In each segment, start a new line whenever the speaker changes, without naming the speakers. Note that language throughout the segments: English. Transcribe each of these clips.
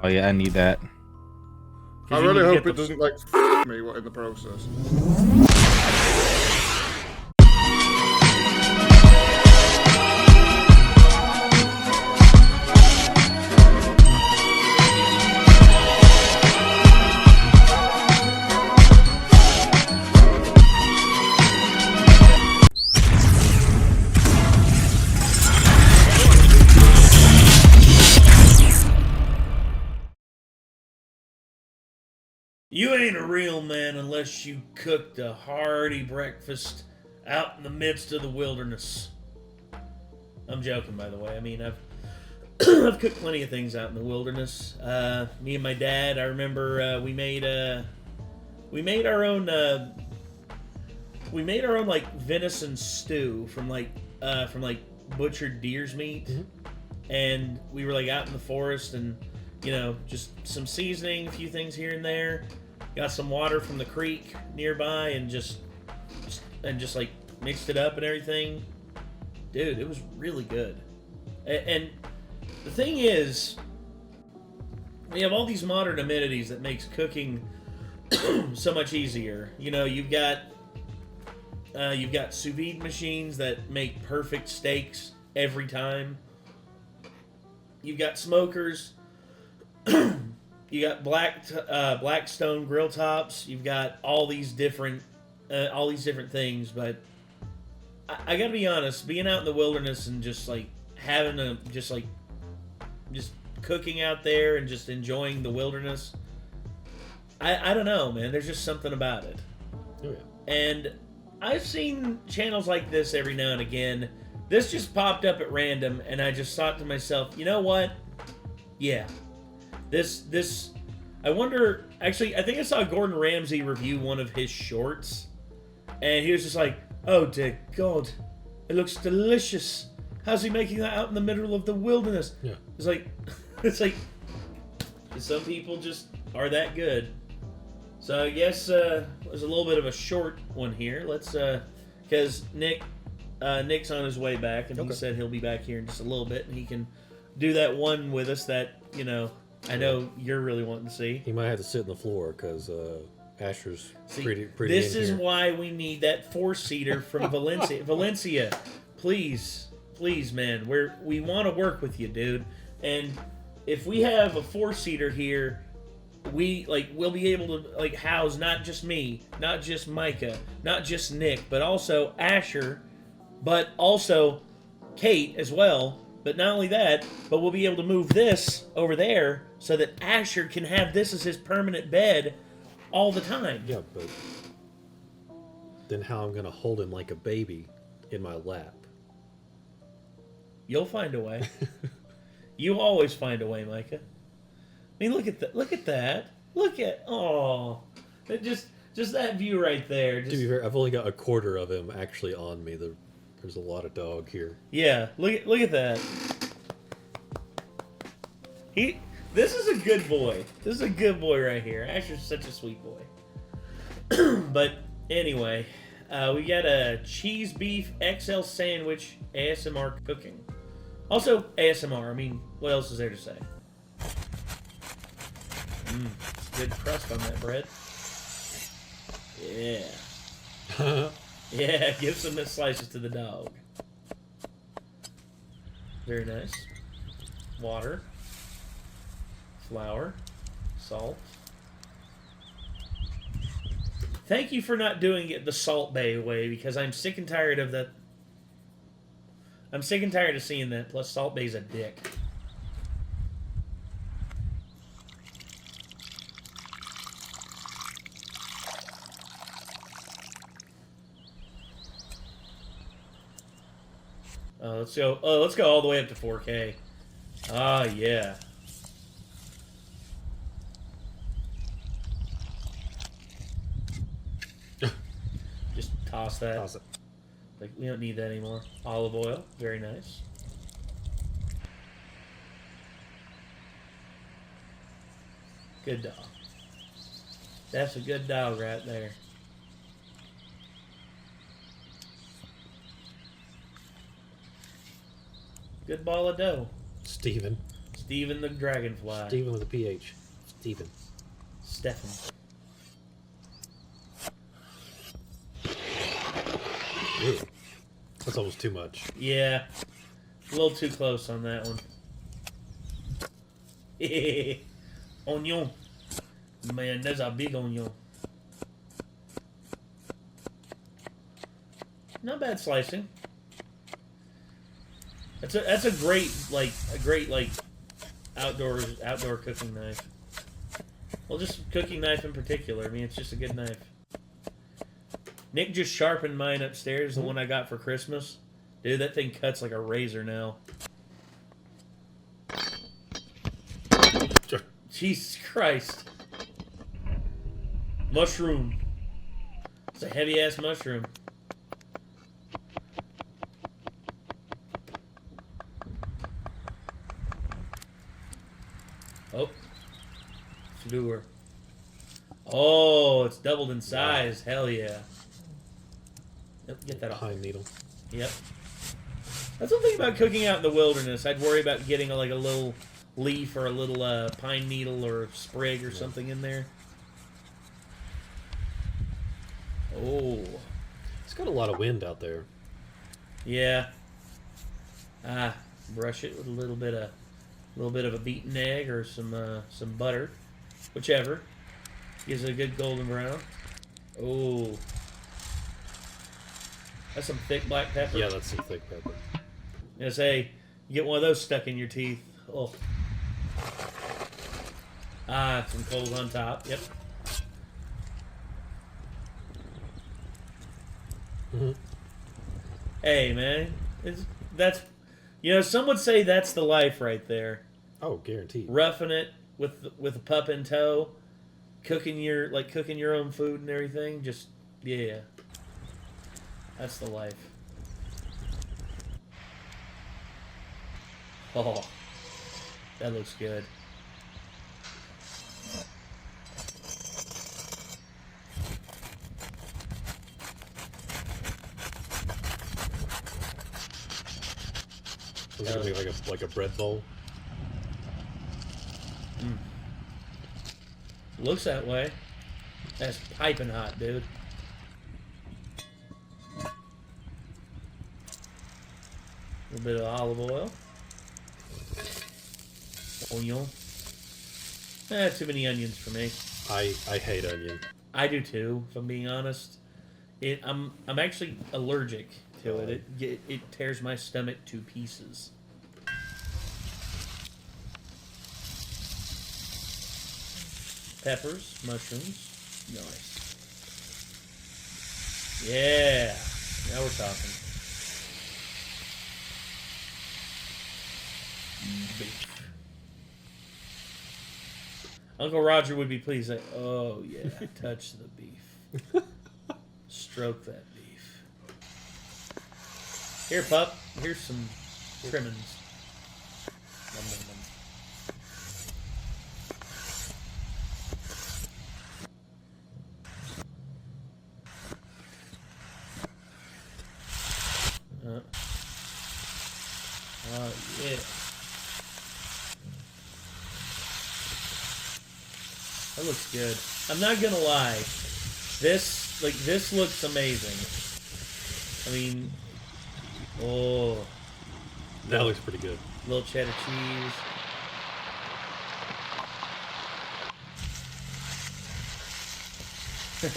Oh yeah, I need that.
I really hope it doesn't, like, me in the process.
You ain't a real man unless you cooked a hearty breakfast out in the midst of the wilderness. I'm joking, by the way. I mean, I've I've cooked plenty of things out in the wilderness. Me and my dad, I remember we made our own like venison stew from like butchered deer's meat, and we were like out in the forest and just some seasoning, a few things here and there. Got some water from the creek nearby and just like mixed it up and everything. Dude, it was really good. And the thing is, we have all these modern amenities that makes cooking so much easier. You've got sous vide machines that make perfect steaks every time. You've got smokers. You got Blackstone grill tops. You've got all these different things. But I gotta be honest, being out in the wilderness and just like having just cooking out there and just enjoying the wilderness. I don't know, man. There's just something about it.
Oh yeah.
And I've seen channels like this every now and again. This just popped up at random, and I just thought to myself, you know what? Yeah. This, I wonder, actually, I think I saw Gordon Ramsay review one of his shorts, and he was just like, oh dear God, it looks delicious. How's he making that out in the middle of the wilderness?
Yeah.
It's like, some people just are that good. So I guess there's a little bit of a short one here. Let's, because Nick's on his way back, and he said he'll be back here in just a little bit, and he can do that one with us that, I know you're really wanting to see.
He might have to sit on the floor because Asher's pretty.
This is why we need that 4-seater from Valencia. Valencia, please, man, we want to work with you, dude. And if we have a 4-seater here, we'll be able to house not just me, not just Micah, not just Nick, but also Asher, but also Kate as well. But not only that, but we'll be able to move this over there so that Asher can have this as his permanent bed all the time.
Yeah, but then how I'm going to hold him like a baby in my lap?
You'll find a way. You always find a way, Micah. I mean, look at that. Look at that. Just that view right there.
To be fair, I've only got a quarter of him actually on me. There's a lot of dog here.
Yeah, look at that. This is a good boy. This is a good boy right here. Asher's such a sweet boy. But anyway, we got a cheese beef XL sandwich ASMR cooking. Also ASMR. I mean, what else is there to say? Good crust on that bread. Yeah. Yeah, give some slices to the dog. Very nice. Water. Flour. Salt. Thank you for not doing it the Salt Bay way, because I'm sick and tired of that. I'm sick and tired of seeing that, plus Salt Bay's a dick. Let's go. Oh, let's go all the way up to 4K. Ah, yeah. Just toss that.
Toss it.
Like, we don't need that anymore. Olive oil, very nice. Good dog. That's a good dog right there. Good ball of dough.
Steven.
Steven the Dragonfly.
Steven with a PH. Steven.
Stefan.
Ooh. That's almost too much.
Yeah. A little too close on that one. Onion. Man, that's a big onion. Not bad slicing. That's a great outdoor cooking knife. Well, just cooking knife in particular. I mean, it's just a good knife. Nick just sharpened mine upstairs, the one I got for Christmas. Dude, that thing cuts like a razor now. Jesus Christ. Mushroom. It's a heavy-ass mushroom. Oh. Fleur. Oh, it's doubled in size. Hell yeah. Yep, get that off.
Pine needle.
Yep. That's one thing about cooking out in the wilderness. I'd worry about getting a little leaf or a little pine needle or sprig or something in there. Oh.
It's got a lot of wind out there.
Yeah. Brush it with a little bit of a beaten egg or some butter, whichever. Gives it a good golden brown. Oh. That's some thick black pepper.
Yeah, that's some thick pepper.
You say, you get one of those stuck in your teeth. Oh. Some coals on top. Yep.
Mm-hmm.
Hey, man. Some would say that's the life right there.
Oh, guaranteed.
Roughing it with a pup in tow, cooking your own food and everything. Just, yeah. That's the life. Oh, that looks good.
Is it gonna be like a bread bowl?
Looks that way. That's piping hot, dude. A little bit of olive oil. Onion. Too many onions for me.
I hate onion.
I do too, if I'm being honest. I'm actually allergic to it. It tears my stomach to pieces. Peppers, mushrooms. Nice. Yeah. Now we're talking. Beef. Uncle Roger would be pleased. Like, oh yeah, touch the beef. Stroke that beef. Here, pup. Here's some trimmings. Nom, nom, nom. Yeah. That looks good. I'm not gonna lie. This looks amazing. I mean, oh.
That looks pretty good.
Little cheddar cheese.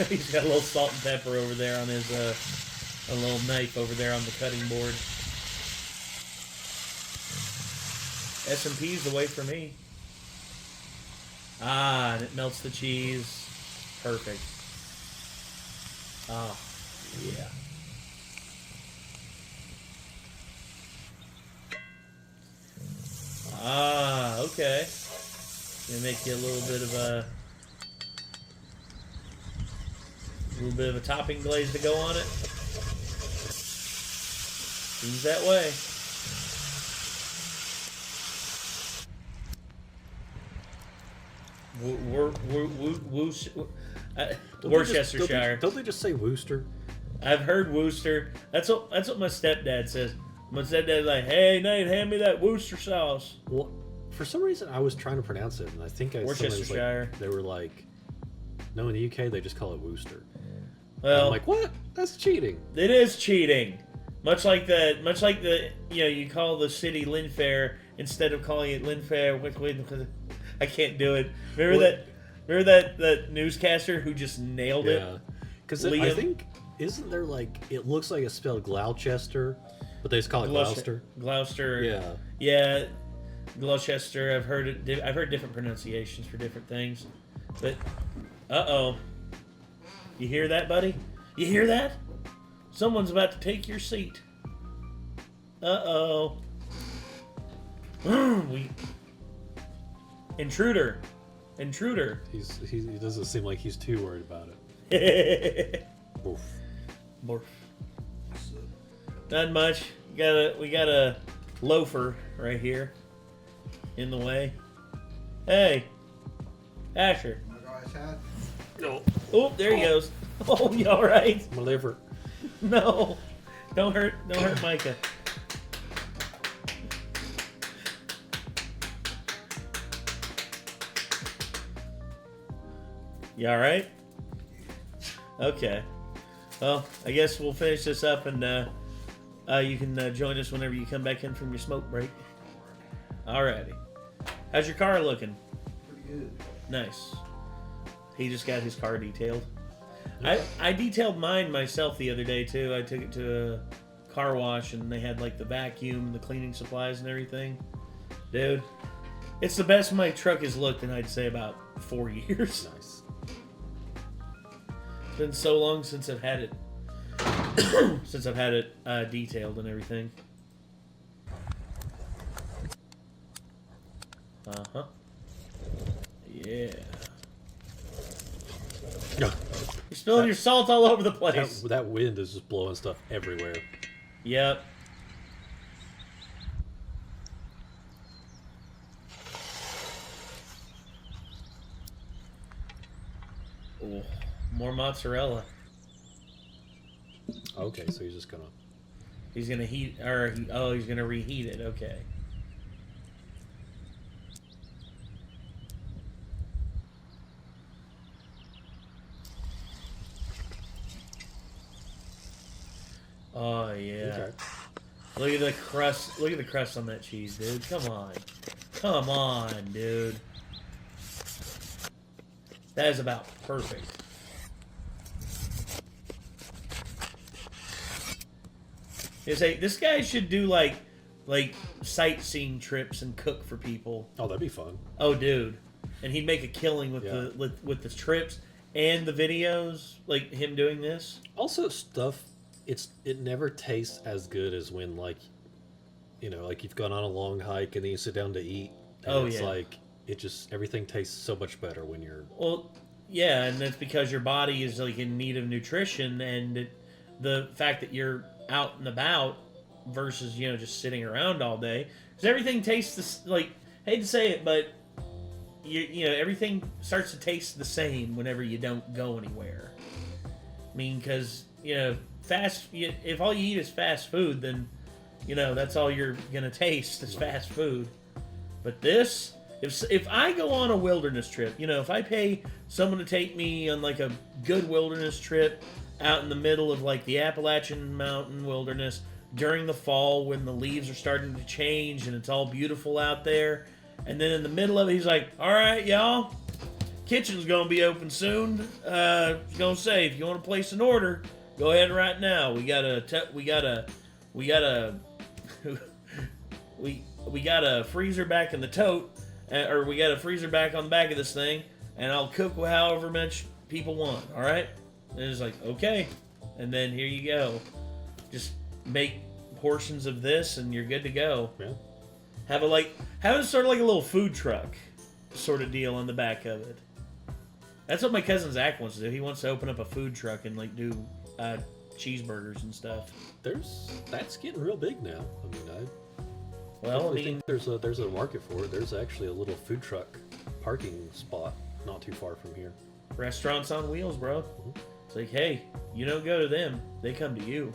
He's got a little salt and pepper over there on his, a little knife over there on the cutting board. S&P's the way for me. And it melts the cheese. Perfect. Yeah. Okay. Gonna make you a little bit of a topping glaze to go on it. Seems that way. Worcestershire.
Don't they just say Worcester?
I've heard Worcester. That's what my stepdad says. My stepdad's like, "Hey Nate, hand me that Worcester sauce."
Well, For some reason, I was trying to pronounce it, and I think
Worcestershire.
They were like, no, in the UK they just call it Worcester.
Well,
I'm like, what? That's cheating.
It is cheating. Much like the you call the city Linfair instead of calling it Linfair. I can't do it. Remember that newscaster who just nailed it?
Yeah, because I think isn't there like it looks like it's spelled Gloucester, but they just call it Gloucester.
Gloucester.
Yeah.
Yeah. Gloucester. I've heard different pronunciations for different things, but you hear that, buddy? You hear that? Someone's about to take your seat. Intruder.
He doesn't seem like he's too worried about it. Oof.
Morph. Not much. We got a loafer right here in the way. Hey, Asher. Oh, there he goes. Oh, you all right?
My liver.
No, don't hurt Micah. You all right? Okay. Well, I guess we'll finish this up, and you can join us whenever you come back in from your smoke break. Alrighty. How's your car looking?
Pretty good.
Nice. He just got his car detailed. I detailed mine myself the other day too. I took it to a car wash and they had like the vacuum, the cleaning supplies and everything. Dude, it's the best my truck has looked in I'd say about 4 years.
Nice.
It's been so long since I've had it detailed and everything. Uh-huh. Yeah.
No.
You're spilling your salt all over the place.
That wind is just blowing stuff everywhere.
Yep. Oh, more mozzarella.
Okay, so he's just gonna...
He's gonna heat, he's gonna reheat it. Okay. Oh yeah. Okay. Look at the crust. Look at the crust on that cheese, dude. Come on. Come on, dude. That is about perfect. This guy should do like sightseeing trips and cook for people.
Oh, that'd be fun.
Oh, dude. And he'd make a killing with with the trips and the videos, like him doing this.
Also, stuff. It never tastes as good as when like you've gone on a long hike and then you sit down to eat. And like everything tastes so much better when you're.
Well, yeah, and that's because your body is like in need of nutrition, and the fact that you're out and about versus just sitting around all day, because everything tastes like, hate to say it, but everything starts to taste the same whenever you don't go anywhere. I mean, because if all you eat is fast food, then that's all you're gonna taste is fast food. But this, if I go on a wilderness trip, if I pay someone to take me on like a good wilderness trip out in the middle of like the Appalachian Mountain wilderness during the fall when the leaves are starting to change and it's all beautiful out there, and then in the middle of it he's like, all right, y'all, kitchen's gonna be open soon. He's gonna say, if you want to place an order, go ahead right now. We got a freezer back in the tote, or we got a freezer back on the back of this thing, and I'll cook however much people want. All right? And it's like, okay, and then here you go. Just make portions of this, and you're good to go.
Yeah.
Have it sort of like a little food truck sort of deal on the back of it. That's what my cousin Zach wants to do. He wants to open up a food truck and like do cheeseburgers and stuff.
That's getting real big now. I mean,
I
think there's a market for it. There's actually a little food truck parking spot not too far from here.
Restaurants on wheels, bro. Mm-hmm. It's like, hey, you don't go to them; they come to you.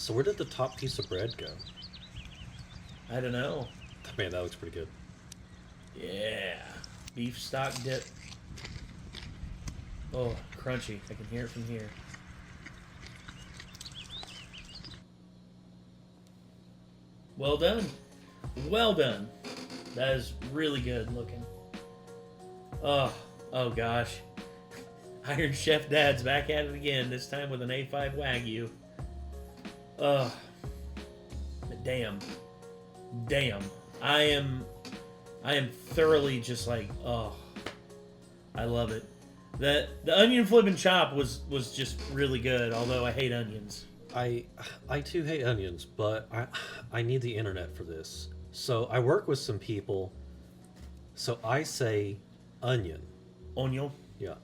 So where did the top piece of bread go?
I don't know.
Man, that looks pretty good.
Yeah. Beef stock dip. Oh, crunchy. I can hear it from here. Well done. Well done. That is really good looking. Oh gosh. Iron Chef Dad's back at it again, this time with an A5 Wagyu. Damn. I am thoroughly just like, I love it. The onion flip and chop was just really good, although I hate onions.
I too hate onions, but I need the internet for this. So I work with some people, so I say onion.
Onion?
Yeah.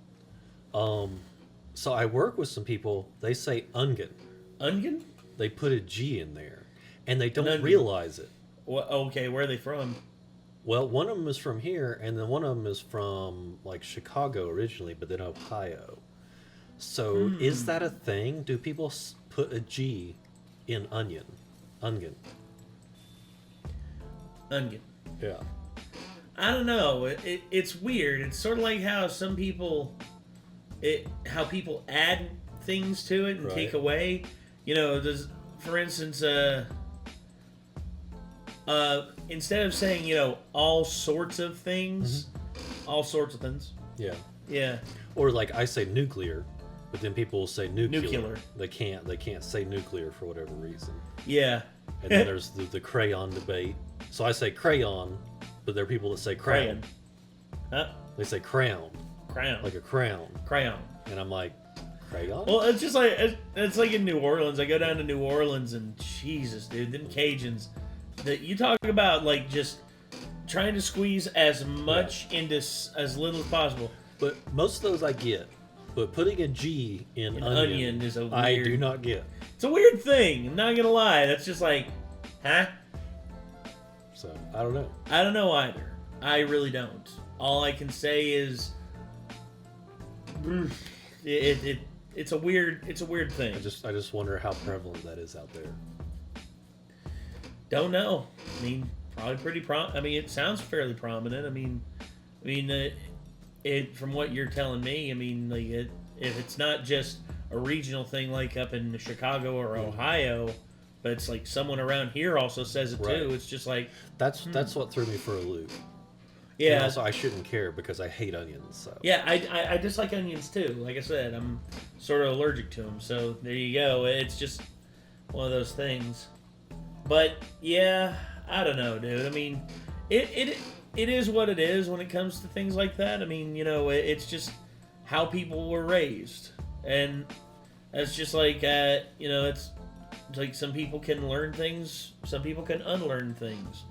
So I work with some people, they say onion.
Onion?
They put a G in there, and they don't realize it.
Well, okay, where are they from?
Well, one of them is from here, and then one of them is from, like, Chicago originally, but then Ohio. So is that a thing? Do people put a G in onion? Onion.
Onion.
Yeah.
I don't know. It's weird. It's sort of like how some people, how people add things to it and take away. You know, for instance, instead of saying, you know, all sorts of things, all sorts of things.
Yeah.
Yeah.
Or like I say nuclear, but then people will say nuclear.
Nuclear.
They can't say nuclear for whatever reason.
Yeah.
And then there's the crayon debate. So I say crayon, but there are people that say crown.
Huh?
They say crown.
Crown.
Like a crown.
Crayon.
And I'm like, crayon?
Well, it's just like, it's like in New Orleans. I go down to New Orleans and Jesus, dude, them Cajuns, that you talk about like just trying to squeeze as much into as little as possible.
But most of those I get. But putting a G in onion
is a weird...
I do not get.
It's a weird thing. I'm not gonna lie. That's just like, huh?
So I don't know.
I don't know either. I really don't. All I can say is, it's a weird thing.
I just wonder how prevalent that is out there.
Don't know. I mean, probably pretty I mean, it sounds fairly prominent. I mean, it from what you're telling me, I mean, like if it's not just a regional thing like up in Chicago or Ohio, but it's like someone around here also says it too. It's just like
that's what threw me for a loop.
Yeah.
And also, I shouldn't care because I hate onions. So.
Yeah, I dislike onions too. Like I said, I'm sort of allergic to them. So there you go. It's just one of those things. But yeah, I don't know, dude. I mean, it is what it is when it comes to things like that. I mean, you know, it's just how people were raised, and it's just like you know, it's like some people can learn things, some people can unlearn things,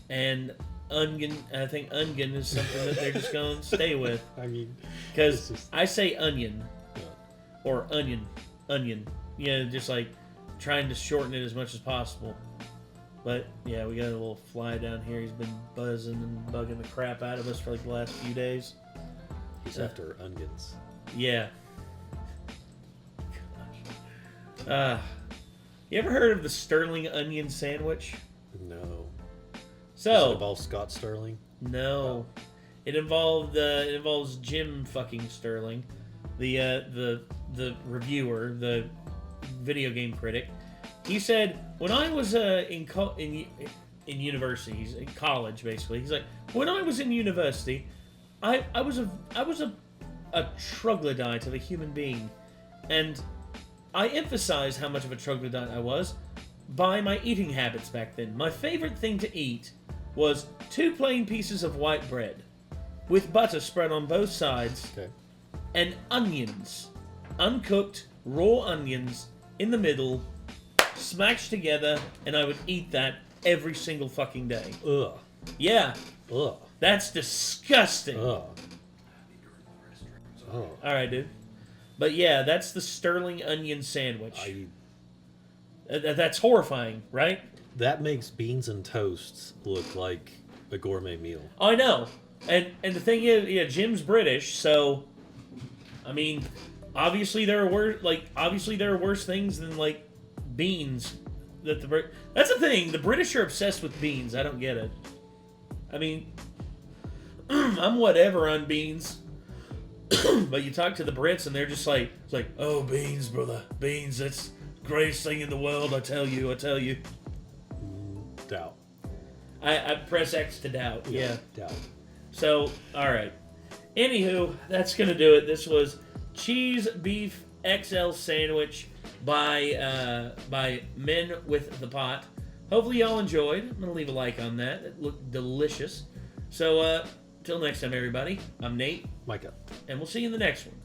and I think onion is something that they're just going to stay with.
I mean,
because I say onion or onion, you know, just like trying to shorten it as much as possible. But yeah, we got a little fly down here. He's been buzzing and bugging the crap out of us for like the last few days.
He's after onions.
Yeah. You ever heard of the Sterling onion sandwich?
No.
So
does it involve Scott Sterling?
No. It involves Jim fucking Sterling, the reviewer, the video game critic. He said, when I was in university, he's in college basically. He's like, when I was in university, I was a troglodyte of a human being, and I emphasized how much of a troglodyte I was by my eating habits back then. My favorite thing to eat was 2 plain pieces of white bread with butter spread on both sides, and onions, uncooked raw onions in the middle, smashed together, and I would eat that every single fucking day.
Ugh.
Yeah.
Ugh.
That's disgusting.
Ugh. Oh.
Alright, dude. But yeah, that's the Sterling onion sandwich. That's horrifying, right?
That makes beans and toasts look like a gourmet meal.
Oh, I know. And the thing is, yeah, Jim's British, so I mean, obviously there are worse things than like beans that that's the thing. The British are obsessed with beans. I don't get it. I mean, I'm whatever on beans, but you talk to the Brits and they're just like, it's like, oh, beans, brother, beans. That's the greatest thing in the world. I tell you.
Doubt.
I press X to doubt. Yeah.
Doubt.
So, all right. Anywho, that's gonna do it. This was Cheese Beef XL Sandwich by Men with the Pot. Hopefully y'all enjoyed. I'm gonna leave a like on that. It looked delicious. So till next time, everybody. I'm Nate.
Micah.
And we'll see you in the next one.